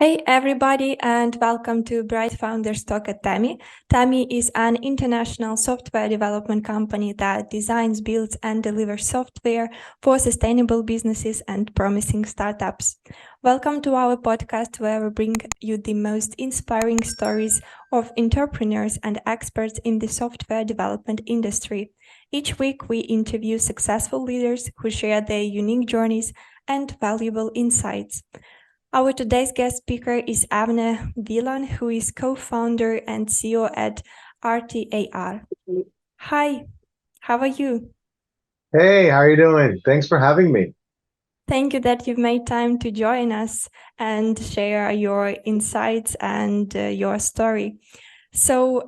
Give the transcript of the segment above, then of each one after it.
Hey everybody, and welcome to Bright Founders Talk at Tami. Tami is an international software development company that designs, builds, and delivers software for sustainable businesses and promising startups. Welcome to our podcast where we bring you the most inspiring stories of entrepreneurs and experts in the software development industry. Each week, we interview successful leaders who share their unique journeys and valuable insights. Our today's guest speaker is Avne Wieland, who is co-founder and CEO at RTAR. Hi, how are you? Hey, how are you doing? Thanks for having me. Thank you that you've made time to join us and share your insights and your story. So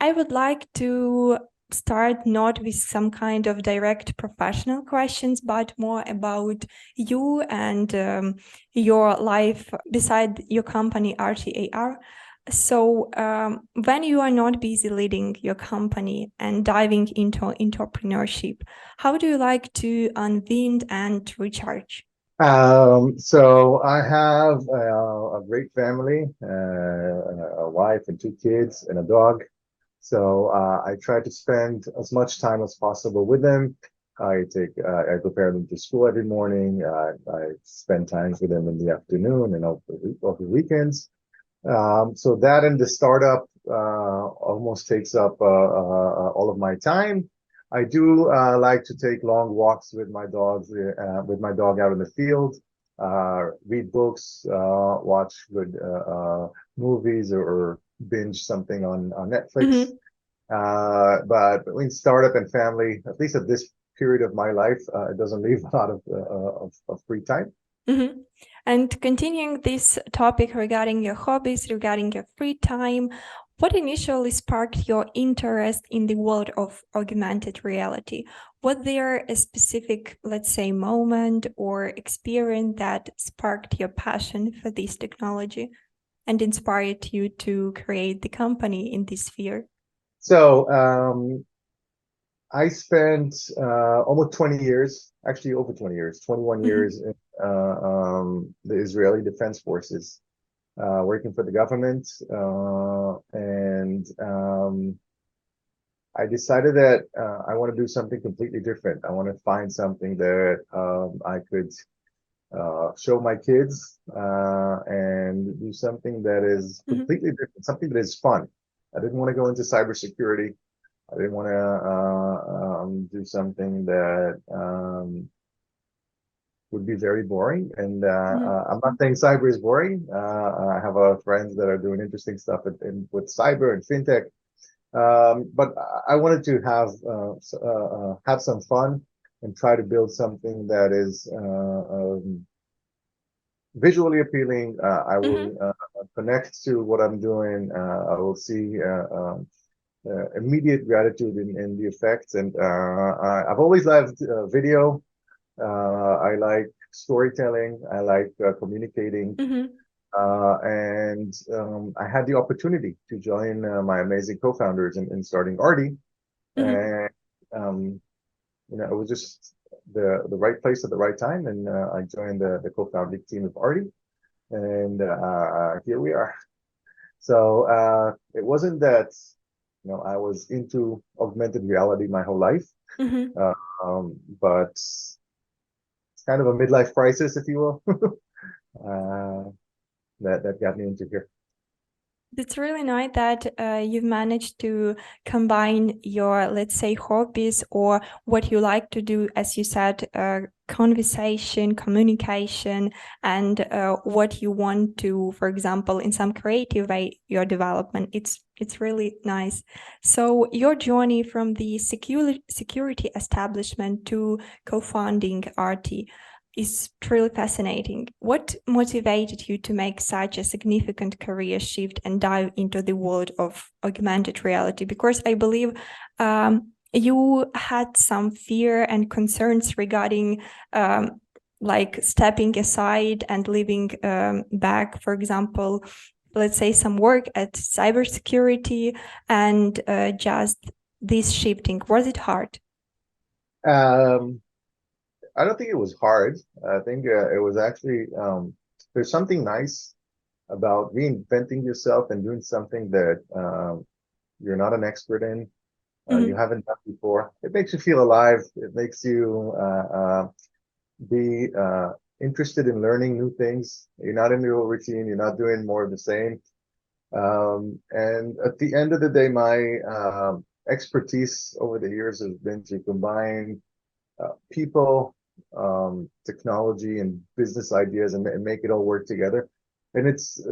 I would like to start not with some kind of direct professional questions, but more about you and your life beside your company RTAR. So when you are not busy leading your company and diving into entrepreneurship, how do you like to unwind and recharge? So I have a great family, a wife and two kids and a dog. So I try to spend as much time as possible with them. I prepare them to school every morning. I spend time with them in the afternoon and over the weekends. So that and the startup almost takes up all of my time. I do like to take long walks with my dog out in the field, read books, watch good movies, or binge something on Netflix. Mhm. But between startup and family, at least at this period of my life, it doesn't leave a lot of free time. Mm-hmm. And continuing this topic regarding your hobbies, regarding your free time, what initially sparked your interest in the world of augmented reality? Was there a specific, let's say, moment or experience that sparked your passion for this technology and inspired you to create the company in this sphere? So I spent almost 20 years, actually over 20 years, 21 Mm-hmm. years in the Israeli Defense Forces, working for the government. And I decided that I want to do something completely different. I want to find something that I could show my kids and do something that is Mm-hmm. completely different, something that is fun. I didn't want to go into cybersecurity. I didn't want to do something that would be very boring. And I'm not saying cyber is boring. I have friends that are doing interesting stuff with cyber and fintech. But I wanted to have some fun and try to build something that is visually appealing. I Mm-hmm. will connect to what I'm doing. I will see immediate gratitude in the effects. And I've always loved video. I like storytelling. I like communicating. Mm-hmm. And I had the opportunity to join my amazing co-founders in starting Artie. Mm-hmm. And it was just the right place at the right time. And I joined the co-founding team of Artie. And here we are. So it wasn't that I was into augmented reality my whole life, Mm-hmm. uh, but it's kind of a midlife crisis, if you will, uh, that got me into here. It's really nice that you've managed to combine your, let's say, hobbies or what you like to do, as you said, conversation, communication, and what you want to, for example, in some creative way, your development. It's really nice. So your journey from the security establishment to co-founding RT is truly fascinating. What motivated you to make such a significant career shift and dive into the world of augmented reality? Because I believe you had some fear and concerns regarding like stepping aside and leaving back, for example, let's say some work at cybersecurity and just this shifting. Was it hard? Um, I don't think it was hard. I think it was actually there's something nice about reinventing yourself and doing something that you're not an expert in, you Mhm. haven't done before. It makes you feel alive. It makes you be interested in learning new things. You're not in your routine. You're not doing more of the same. And at the end of the day, my expertise over the years has been to combine people, technology, and business ideas, and make it all work together. And it's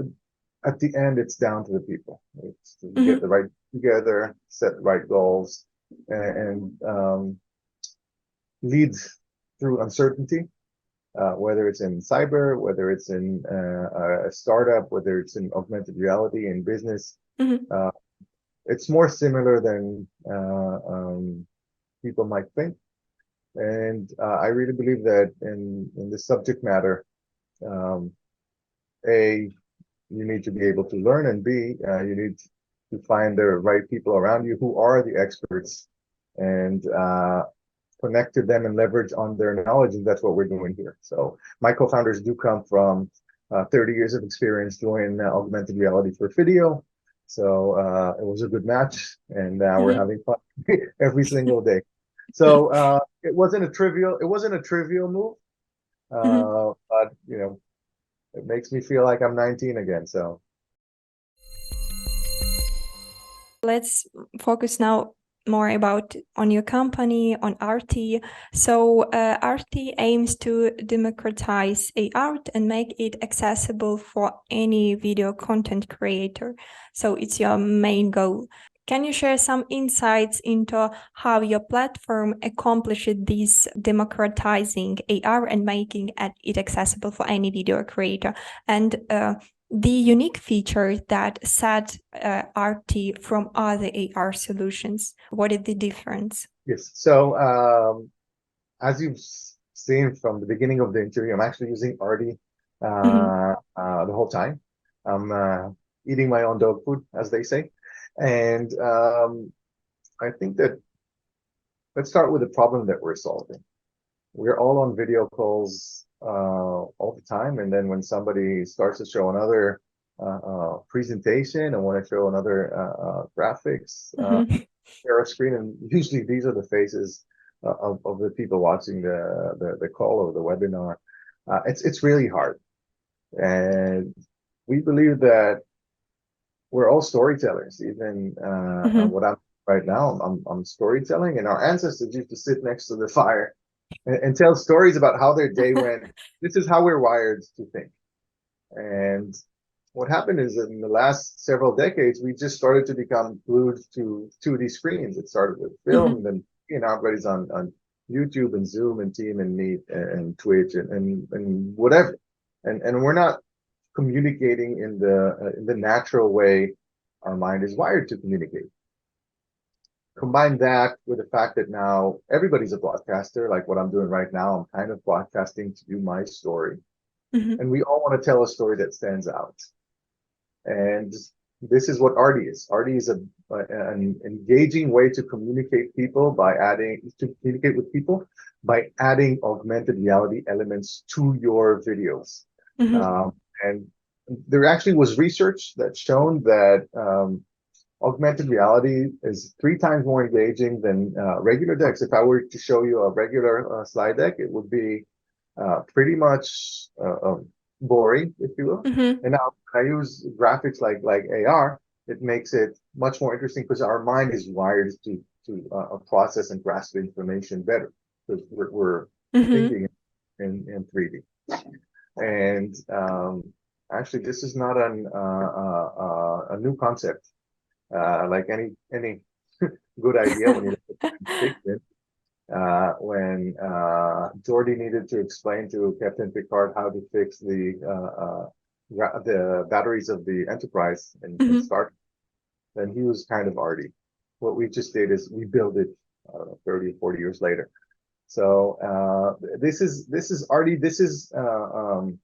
at the end, it's down to the people. It's to get the Mhm. right together, set the right goals, and lead through uncertainty. Whether it's in cyber, whether it's in a startup, whether it's in augmented reality in business, Mhm. uh, it's more similar than people might think. And I really believe that in the subject matter, um, A, you need to be able to learn, and B, you need to find the right people around you who are the experts and connect to them and leverage on their knowledge. And that's what we're doing here. So my co-founders do come from 30 years of experience doing augmented reality for video. So it was a good match, and we're Mhm. having fun every single day. So it wasn't a trivial move, Mhm. but it makes me feel like I'm 19 again. So Let's focus now more about on your company, on Arty. So Arty aims to democratize art and make it accessible for any video content creator. So it's your main goal. Can you share some insights into how your platform accomplished this democratizing AR and making it accessible for any video creator? And the unique feature that set Arty from other AR solutions. What is the difference? yes. So as you've seen from the beginning of the interview, I'm actually using Arty Mhm. the whole time. I'm eating my own dog food, as they say. And I think that let's start with the problem that we're solving. We're all on video calls all the time, and then when somebody starts to show another presentation and want to show another graphics, Mhm. share a screen, and usually these are the faces of the people watching the call or the webinar. It's really hard, and we believe that we're all storytellers. Even Mhm. what I'm right now, I'm storytelling, and our ancestors used to sit next to the fire and tell stories about how their day went. This is how we're wired to think. And what happened is that in the last several decades, we just started to become glued to 2D screens. It started with film, Mhm. and then everybody's on YouTube and Zoom and Team and Meet and Twitch and whatever. And we're not communicating in the natural way our mind is wired to communicate. Combine that with the fact that now everybody's a broadcaster, like what I'm doing right now. I'm kind of broadcasting to do my story. Mhm. And we all want to tell a story that stands out. And this is what Arty is. Arty is an engaging way to communicate with people by adding augmented reality elements to your videos. Mhm. And there actually was research that shown that augmented reality is 3 times more engaging than regular decks. If I were to show you a regular slide deck, it would be pretty much boring, if you will. Mhm. And now I use graphics like AR. It makes it much more interesting because our mind is wired to process and grasp information better because we're Mhm. thinking in 3D. And actually, this is not a new concept. Like any good idea when you look at science fiction, when Geordi needed to explain to Captain Picard how to fix the batteries of the Enterprise and Mhm. Star, then he was kind of arty. What we just did is we built it 30 or 40 years later. So this is arty. This is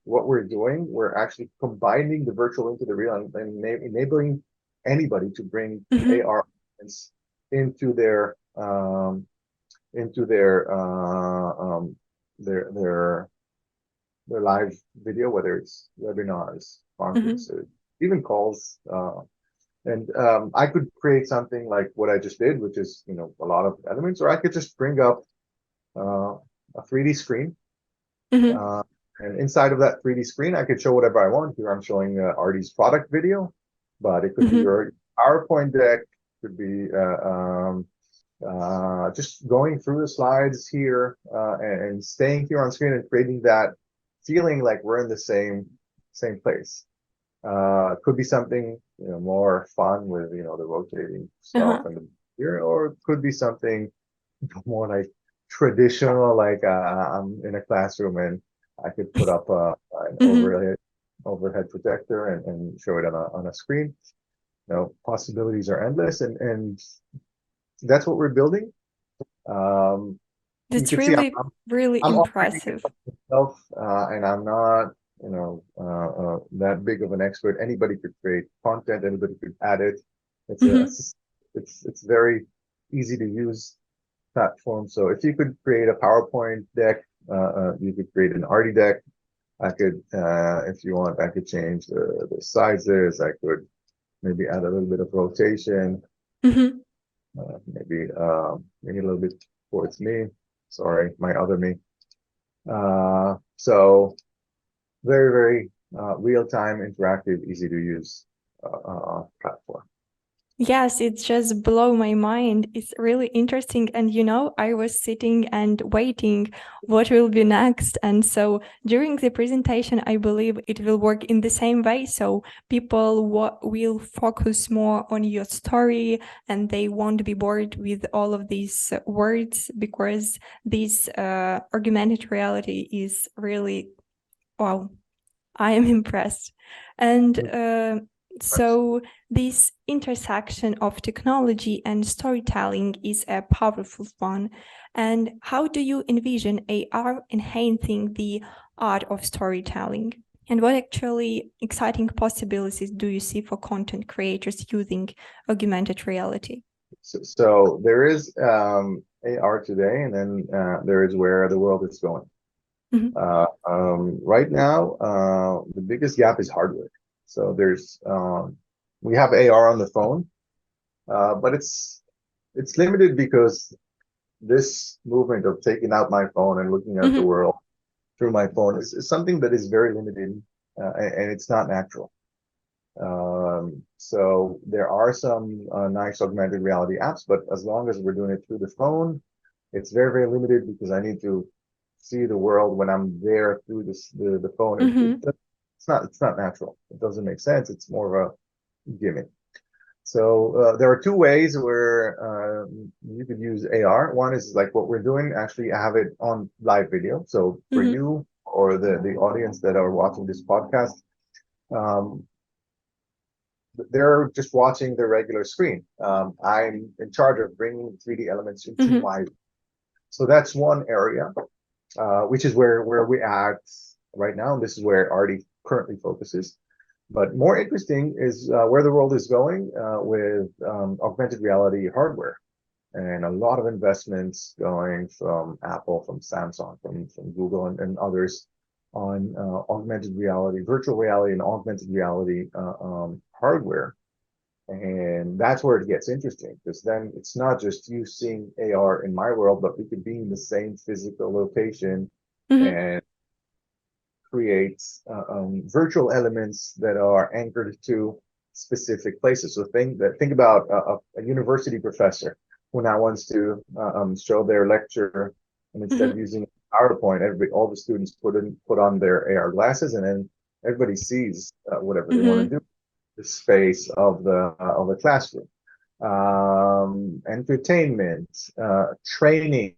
what we're doing. We're actually combining the virtual into the real and enabling anybody to bring Mhm. AR into their into their their live video, whether it's webinars, Mm-hmm. conferences, even calls. And I could create something like what I just did, which is, a lot of elements, or I could just bring up a 3D screen. Mm-hmm. Uh, and inside of that 3D screen, I could show whatever I want. Here I'm showing Artie's product video, but it could be Mm-hmm. your PowerPoint deck, could be just going through the slides here and staying here on screen and creating that feeling like we're in the same place. Could be something more fun with the rotating stuff Uh-huh. and the here, or it could be something more like traditional, like I'm in a classroom and I could put up an Mm-hmm. overhead projector and show it on a screen. Possibilities are endless, and that's what we're building. Um, you That's can see really, really I'm operating it impressive. myself, and I'm not, that big of an expert. Anybody could create content. Anybody could add it. It's a, Mm-hmm. it's very easy to use platform. So if you could create a PowerPoint deck, you could create an Artie deck. I could, if you want, I could change the sizes. I could maybe add a little bit of rotation, Mm-hmm. maybe a little bit towards me. Sorry, my other me. So very, very real-time, interactive, easy to use platform. Yes, it just blow my mind. It's really interesting. And I was sitting and waiting what will be next. And so during the presentation, I believe it will work in the same way. So people will focus more on your story and they won't be bored with all of these words, because this augmented reality is really, wow, I am impressed. And so this intersection of technology and storytelling is a powerful one. And how do you envision AR enhancing the art of storytelling? And what actually exciting possibilities do you see for content creators using augmented reality? So there is AR today, and then there is where the world is going. Mm-hmm. Right now, the biggest gap is hardware. So we have AR on the phone, but it's limited because this movement of taking out my phone and looking at the Mm-hmm. world through my phone is something that is very limited, and it's not natural. So there are some nice augmented reality apps, but as long as we're doing it through the phone, it's very, very limited because I need to see the world when I'm there through the phone. Mm-hmm. It's not natural. It doesn't make sense. It's more of a gimmick. So there are two ways where you could use AR. One is like what we're doing, actually have it on live video. So for Mm-hmm. you or the audience that are watching this podcast, um, they're just watching the regular screen. I'm in charge of bringing 3D elements into Mm-hmm. my. So that's one area, which is where we at right now. And this is where Artie currently focuses. But more interesting is where the world is going with augmented reality hardware, and a lot of investments going from Apple, from Samsung, from Google, and others on augmented reality, virtual reality, and augmented reality hardware. And that's where it gets interesting, because then it's not just you seeing AR in my world, but we could be in the same physical location Mm-hmm. and create virtual elements that are anchored to specific places. So think about a university professor who now wants to show their lecture, and instead of Mm-hmm. using PowerPoint, all the students put on their AR glasses, and then everybody sees whatever they want to Mm-hmm. do the space of the classroom. Entertainment, training.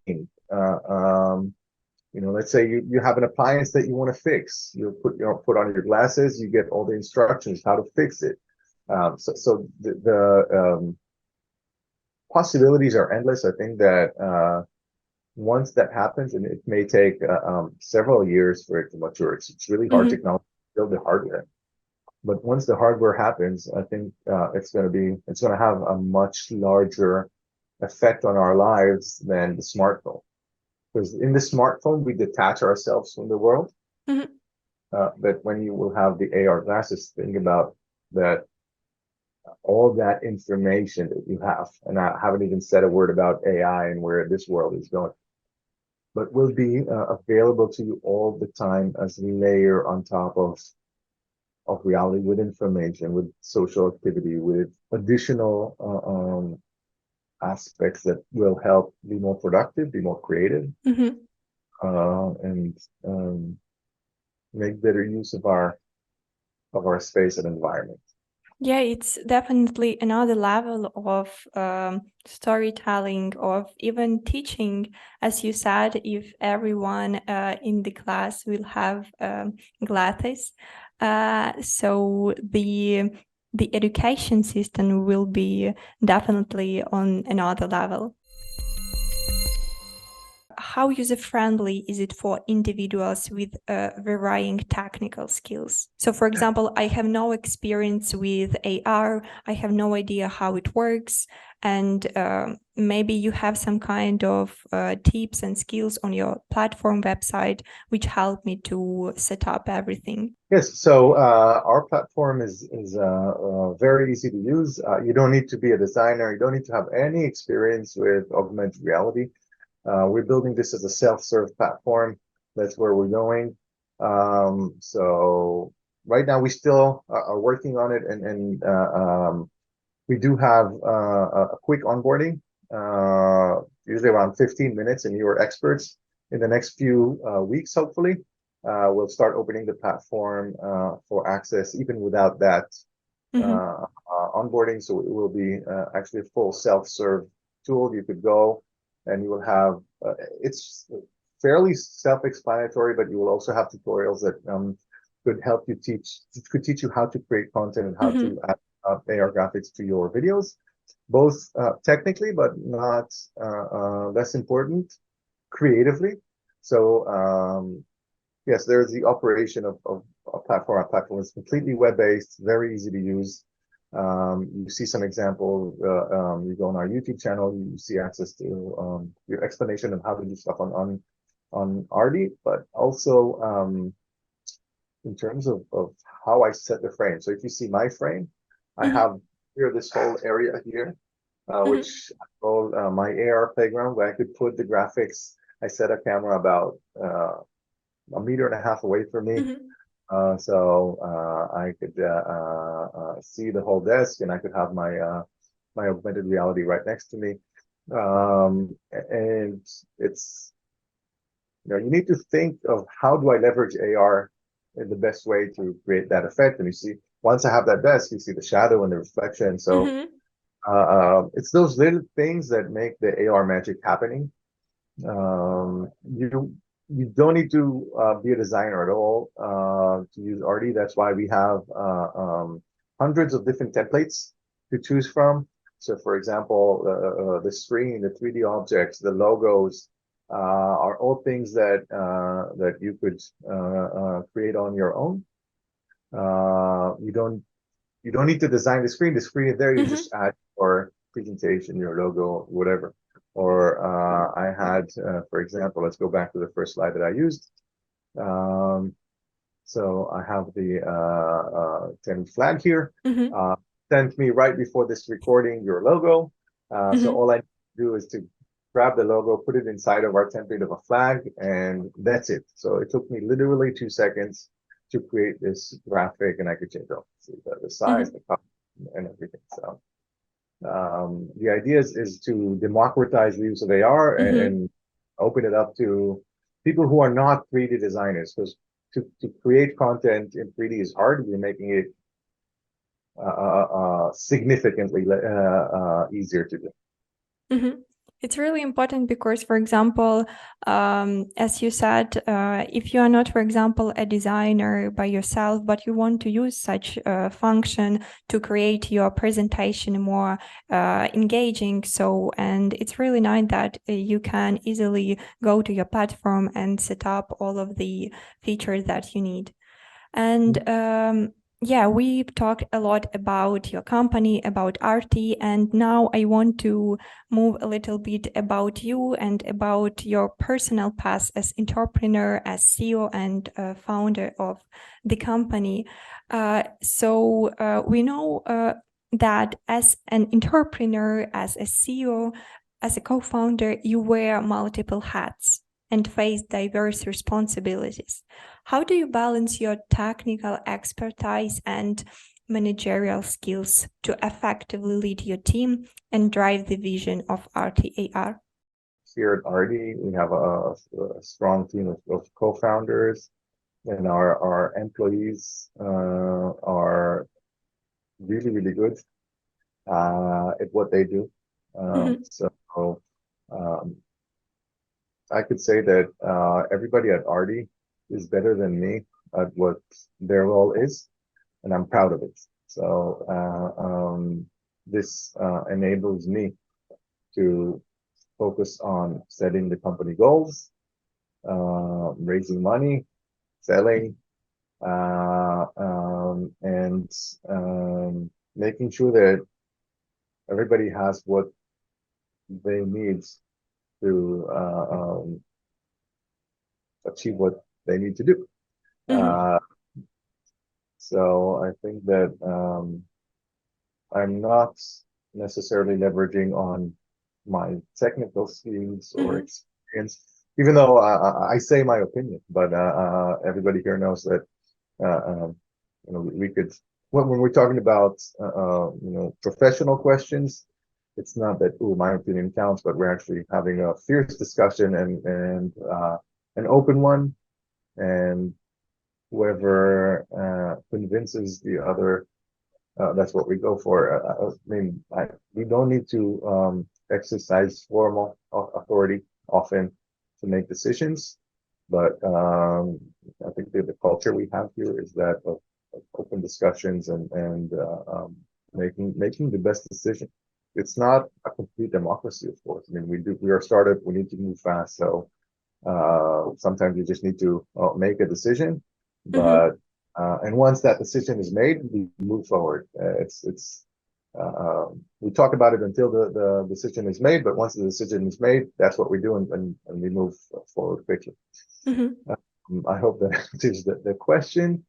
Let's say you have an appliance that you want to fix. Put on your glasses. You get all the instructions how to fix it. So the possibilities are endless. I think that once that happens, and it may take several years for it to mature. It's really hard Mm-hmm. technology to build the hardware. But once the hardware happens, I think it's going to have a much larger effect on our lives than the smartphone. Because in the smartphone, we detach ourselves from the world. Mhm. But when you will have the AR glasses, think about that all that information that you have, and I haven't even said a word about AI and where this world is going, but will be available to you all the time as a layer on top of reality, with information, with social activity, with additional aspects that will help be more productive, be more creative, Mhm. and make better use of our space and environment. Yeah, it's definitely another level of storytelling, of even teaching. As you said, if everyone in the class will have glasses, so the education system will be definitely on another level. How user-friendly is it for individuals with varying technical skills? So, for example, I have no experience with AR, I have no idea how it works, and maybe you have some kind of tips and skills on your platform website which help me to set up everything. Yes, so our platform is very easy to use. You don't need to be a designer. You don't need to have any experience with augmented reality. We're building this as a self-serve platform. That's where we're going. So right now we still are working on it, and we do have a quick onboarding, usually around 15 minutes, and you are experts. In the next few weeks, hopefully, we'll start opening the platform for access, even without that Mm-hmm. onboarding. So it will be actually a full self-serve tool. You could go and you will have, it's fairly self-explanatory, but you will also have tutorials that could help you could teach you how to create content and how Mm-hmm. to add AR graphics to your videos, both technically, but not less important, creatively. So yes, there's the operation of a platform. Our platform is completely web-based, very easy to use. You see some examples. You go on our YouTube channel, you see access to your explanation of how to do stuff on Arty, but also in terms of how I set the frame. So if you see my frame, I Mm-hmm. have here this whole area here, Mm-hmm. which I call my AR playground, where I could put the graphics. I set a camera about a meter and a half away from me. Mm-hmm. So I could see the whole desk, and I could have my augmented reality right next to me. And it's, you need to think of how do I leverage AR in the best way to create that effect. And you see, once I have that desk, you see the shadow and the reflection. So Mm-hmm. it's those little things that make the AR magic happening. You don't need to be a designer at all to use Arty. That's why we have hundreds of different templates to choose from. So, for example, the screen, the 3D objects, the logos are all things that you could create on your own. You don't need to design the screen. The screen is there. You Mm-hmm. just add your presentation, your logo, whatever. Or I had, for example, let's go back to the first slide that I used. Um, so I have the Ten flag here. Mm-hmm. Sent me right before this recording your logo. So Mm-hmm. all I do is to grab the logo, put it inside of our template of a flag, and that's it. So it took me literally 2 seconds to create this graphic, and I could change the size, Mm-hmm. the color, and everything. So the idea is to democratize the use of AR Mm-hmm. and open it up to people who are not 3D designers, because to create content in 3D is hard. We're making it significantly easier to do. Mm-hmm. It's really important because, for example, as you said, if you are not, for example, a designer by yourself, but you want to use such a function to create your presentation more engaging, so, and it's really nice that you can easily go to your platform and set up all of the features that you need. And Yeah, we've talked a lot about your company, about Artie, and now I want to move a little bit about you and about your personal path as entrepreneur, as CEO and founder of the company. We know that as an entrepreneur, as a CEO, as a co-founder, you wear multiple hats and face diverse responsibilities. How do you balance your technical expertise and managerial skills to effectively lead your team and drive the vision of RTAR? Here at Artie, we have a strong team of co-founders, and our employees are really, really good at what they do. So um, I could say that everybody at Artie is better than me at what their role is, and I'm proud of it. So this enables me to focus on setting the company goals, raising money, selling, and making sure that everybody has what they need to achieve what they need to do. So I think that I'm not necessarily leveraging on my technical skills or experience, even though I say my opinion, but everybody here knows that we could, when we're talking about professional questions, it's not that, oh, my opinion counts, but we're actually having a fierce discussion and an open one, and whoever convinces the other, that's what we go for. We don't need to exercise formal authority often to make decisions, but I think the culture we have here is that of open discussions and making the best decision. It's not a complete democracy, of course. I mean, we are a startup. We need to move fast, so sometimes you just need to make a decision. But and once that decision is made, we move forward. We talk about it until the decision is made, but once the decision is made, that's what we do, and we move forward quickly. I hope that answers the question.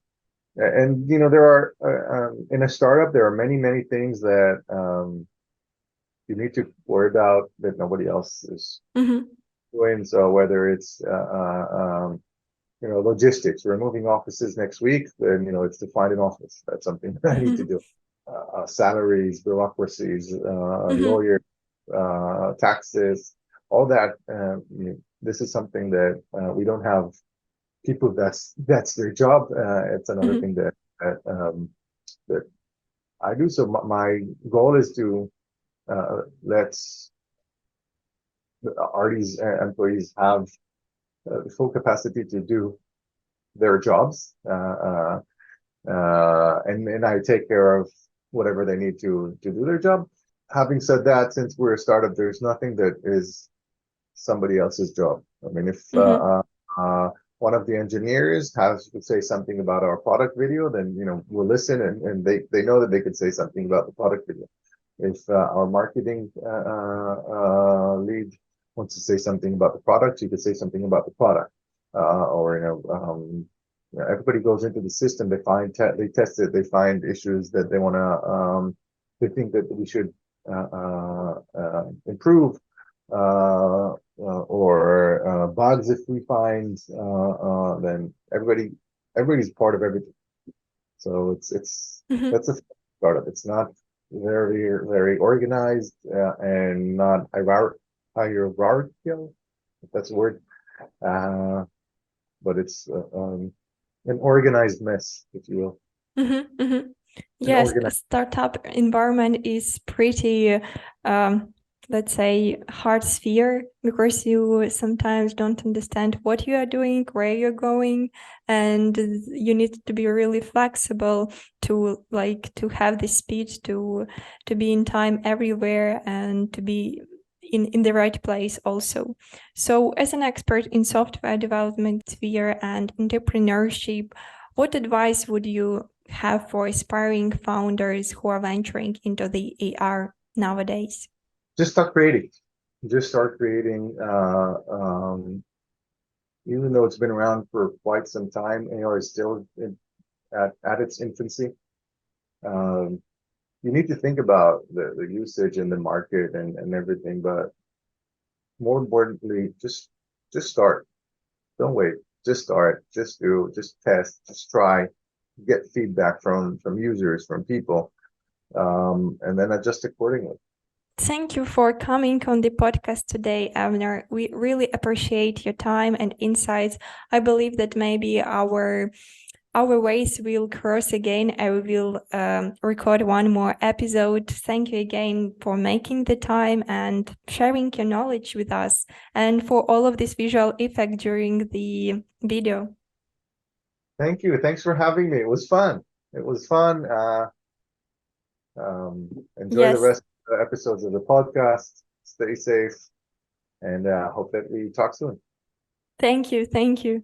And there are in a startup, there are many things that you need to worry about that nobody else is doing. So whether it's logistics, we're moving offices next week, then it's to find an office. That's something that I need to do. Salaries, bureaucracies, lawyers, taxes, all that. This is something that we don't have people that's their job. It's another thing that I do. So my goal is to let Artie's employees have the full capacity to do their jobs, and I take care of whatever they need to do their job. Having said that, since we're a startup, there's nothing that is somebody else's job. I mean, if one of the engineers has to say something about our product video, then we'll listen, and they know that they could say something about the product video. If our marketing lead wants to say something about the product, you could say something about the product. Everybody goes into the system, they test it, they find issues that they want to, they think that we should improve, or bugs if we find, then everybody's part of everything. So it's that's a startup. It's not very organized and not hierarchical, if that's a word, but it's an organized mess, if you will. Yes, a startup environment is pretty, let's say, hard sphere, because you sometimes don't understand what you are doing, where you're going, and you need to be really flexible to have the speed to be in time everywhere and to be in the right place also. So as an expert in software development sphere and entrepreneurship, what advice would you have for aspiring founders who are venturing into the AR nowadays? Just start creating. Just start creating. Even though it's been around for quite some time, AR is still at its infancy. Um, you need to think about the usage and the market and everything, but more importantly, just start. Don't wait. Just start. Just do. Just test. Just try. Get feedback from users, from people, and then adjust accordingly. Thank you for coming on the podcast today, Avner. We really appreciate your time and insights. I believe that maybe our ways will cross again. I will record one more episode. Thank you again for making the time and sharing your knowledge with us, and for all of this visual effect during the video. Thank you. Thanks for having me. It was fun. It was fun. Enjoy the Yes, rest of the episodes of the podcast. Stay safe, and hope that we talk soon. thank you. Thank you.